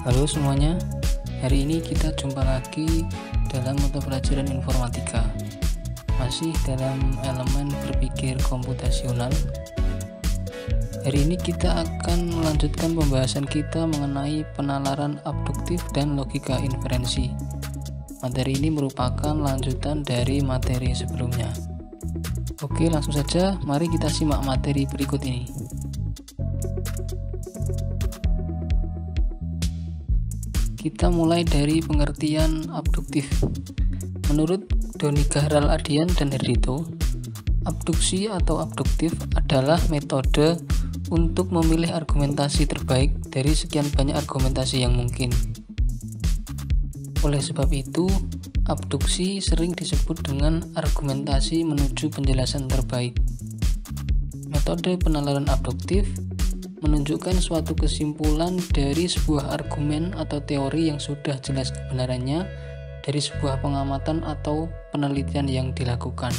Halo semuanya, hari ini kita jumpa lagi dalam mata pelajaran informatika. Masih dalam elemen berpikir komputasional. Hari ini kita akan melanjutkan pembahasan kita mengenai penalaran abduktif dan logika inferensi. Materi ini merupakan lanjutan dari materi sebelumnya. Oke, langsung saja mari kita simak materi berikut ini. Kita mulai dari pengertian abduktif. Menurut Doni Gahral-Adian dan Herdito, abduksi atau abduktif adalah metode untuk memilih argumentasi terbaik dari sekian banyak argumentasi yang mungkin. Oleh sebab itu, abduksi sering disebut dengan argumentasi menuju penjelasan terbaik. Metode penalaran abduktif menunjukkan suatu kesimpulan dari sebuah argumen atau teori yang sudah jelas kebenarannya dari sebuah pengamatan atau penelitian yang dilakukan.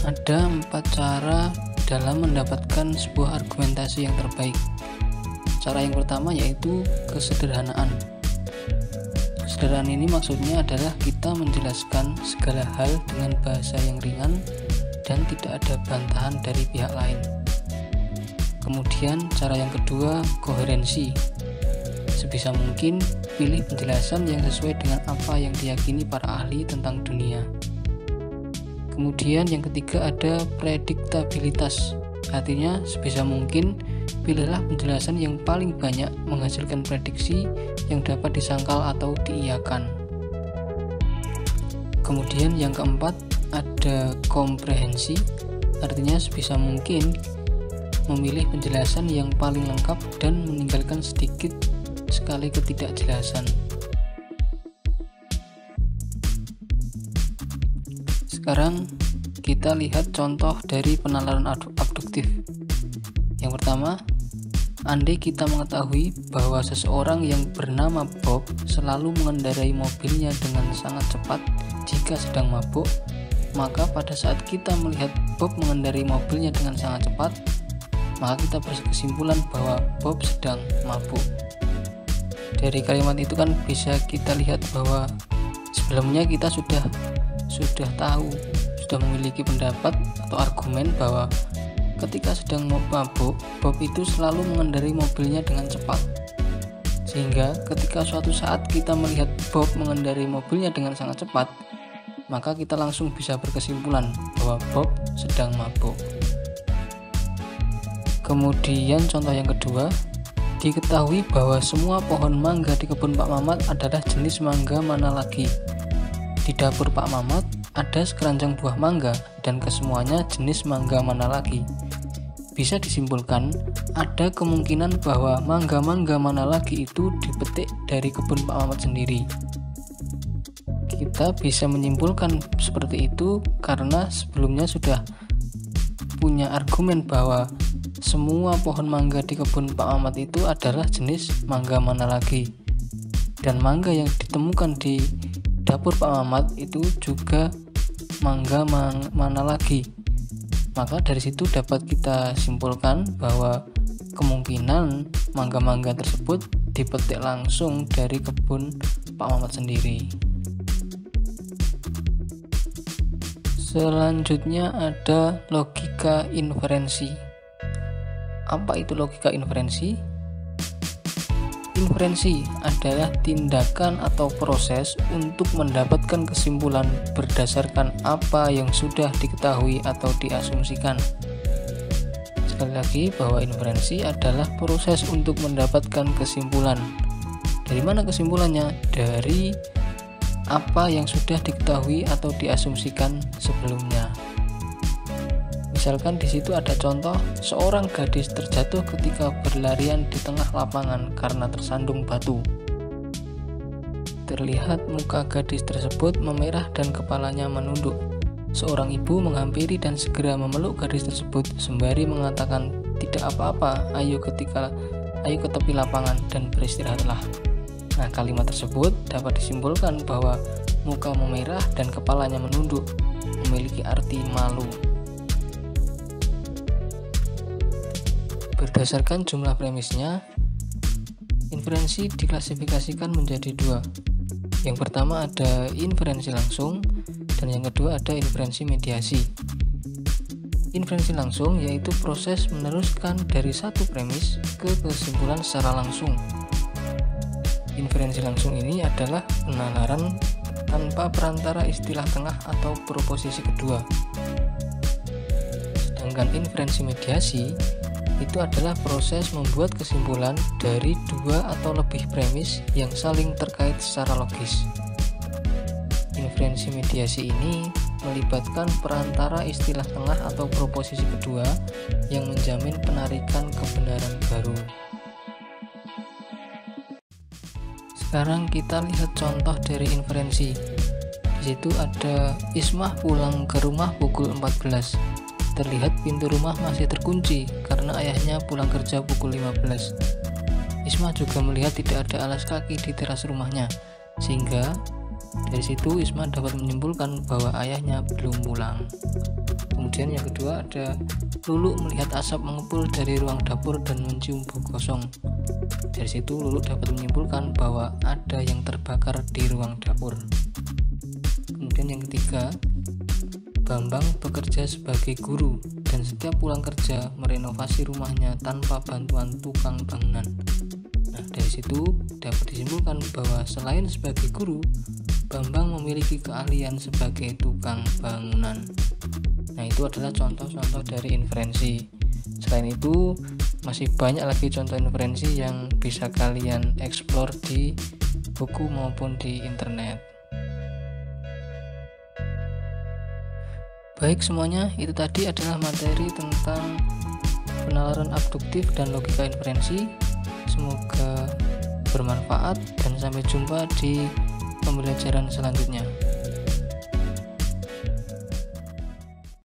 Ada 4 cara dalam mendapatkan sebuah argumentasi yang terbaik. Cara yang pertama yaitu kesederhanaan. Kesederhanaan ini maksudnya adalah kita menjelaskan segala hal dengan bahasa yang ringan dan tidak ada bantahan dari pihak lain. Kemudian cara yang kedua, koherensi. Sebisa mungkin pilih penjelasan yang sesuai dengan apa yang diyakini para ahli tentang dunia. Kemudian yang ketiga ada prediktabilitas. Artinya sebisa mungkin pilihlah penjelasan yang paling banyak menghasilkan prediksi yang dapat disangkal atau diiyakan. Kemudian yang keempat ada komprehensi, artinya sebisa mungkin memilih penjelasan yang paling lengkap dan meninggalkan sedikit sekali ketidakjelasan. Sekarang kita lihat contoh dari penalaran abduktif. Yang pertama, andai kita mengetahui bahwa seseorang yang bernama Bob selalu mengendarai mobilnya dengan sangat cepat jika sedang mabuk, maka pada saat kita melihat Bob mengendarai mobilnya dengan sangat cepat, maka kita berkesimpulan bahwa Bob sedang mabuk. Dari kalimat itu kan bisa kita lihat bahwa sebelumnya kita sudah memiliki pendapat atau argumen bahwa ketika sedang mabuk, Bob itu selalu mengendarai mobilnya dengan cepat. Sehingga ketika suatu saat kita melihat Bob mengendarai mobilnya dengan sangat cepat, maka kita langsung bisa berkesimpulan bahwa Bob sedang mabuk. Kemudian contoh yang kedua, diketahui bahwa semua pohon mangga di kebun Pak Mamat adalah jenis mangga mana lagi. Di dapur Pak Mamat ada sekeranjang buah mangga dan kesemuanya jenis mangga mana lagi. Bisa disimpulkan ada kemungkinan bahwa mangga-mangga mana lagi itu dipetik dari kebun Pak Mamat sendiri. Kita bisa menyimpulkan seperti itu karena sebelumnya sudah punya argumen bahwa semua pohon mangga di kebun Pak Mamat itu adalah jenis mangga mana lagi, dan mangga yang ditemukan di dapur Pak Mamat itu juga mangga mana lagi. Maka dari situ dapat kita simpulkan bahwa kemungkinan mangga-mangga tersebut dipetik langsung dari kebun Pak Mamat sendiri. Selanjutnya ada logika inferensi. Apa itu logika inferensi? Inferensi adalah tindakan atau proses untuk mendapatkan kesimpulan berdasarkan apa yang sudah diketahui atau diasumsikan. Sekali lagi bahwa inferensi adalah proses untuk mendapatkan kesimpulan. Dari mana kesimpulannya? Dari apa yang sudah diketahui atau diasumsikan sebelumnya. Misalkan di situ ada contoh seorang gadis terjatuh ketika berlarian di tengah lapangan karena tersandung batu. Terlihat muka gadis tersebut memerah dan kepalanya menunduk. Seorang ibu menghampiri dan segera memeluk gadis tersebut sembari mengatakan, "Tidak apa-apa, ayo ke tepi lapangan dan beristirahatlah." Nah, kalimat tersebut dapat disimpulkan bahwa muka memerah dan kepalanya menunduk memiliki arti malu. Berdasarkan jumlah premisnya, inferensi diklasifikasikan menjadi dua. Yang pertama ada inferensi langsung, dan yang kedua ada inferensi mediasi. Inferensi langsung yaitu proses meneruskan dari satu premis ke kesimpulan secara langsung. Inferensi langsung ini adalah penalaran tanpa perantara istilah tengah atau proposisi kedua. Sedangkan inferensi mediasi itu adalah proses membuat kesimpulan dari dua atau lebih premis yang saling terkait secara logis. Inferensi mediasi ini melibatkan perantara istilah tengah atau proposisi kedua yang menjamin penarikan kebenaran baru. Sekarang kita lihat contoh dari inferensi. Di situ ada Ismah pulang ke rumah pukul 14. Terlihat pintu rumah masih terkunci karena ayahnya pulang kerja pukul 15. Ismah juga melihat tidak ada alas kaki di teras rumahnya, sehingga dari situ Ismah dapat menyimpulkan bahwa ayahnya belum pulang. Kemudian yang kedua ada Lulu melihat asap mengepul dari ruang dapur dan mencium bau gosong. Dari situ Lulu dapat menyimpulkan bahwa ada yang terbakar di ruang dapur. Kemudian yang ketiga, Bambang bekerja sebagai guru dan setiap pulang kerja merenovasi rumahnya tanpa bantuan tukang bangunan. Nah, dari situ dapat disimpulkan bahwa selain sebagai guru, Bambang memiliki keahlian sebagai tukang bangunan. Nah, itu adalah contoh-contoh dari inferensi. Selain itu, masih banyak lagi contoh inferensi yang bisa kalian explore di buku maupun di internet. Baik semuanya, itu tadi adalah materi tentang penalaran abduktif dan logika inferensi. Semoga bermanfaat dan sampai jumpa di pembelajaran selanjutnya.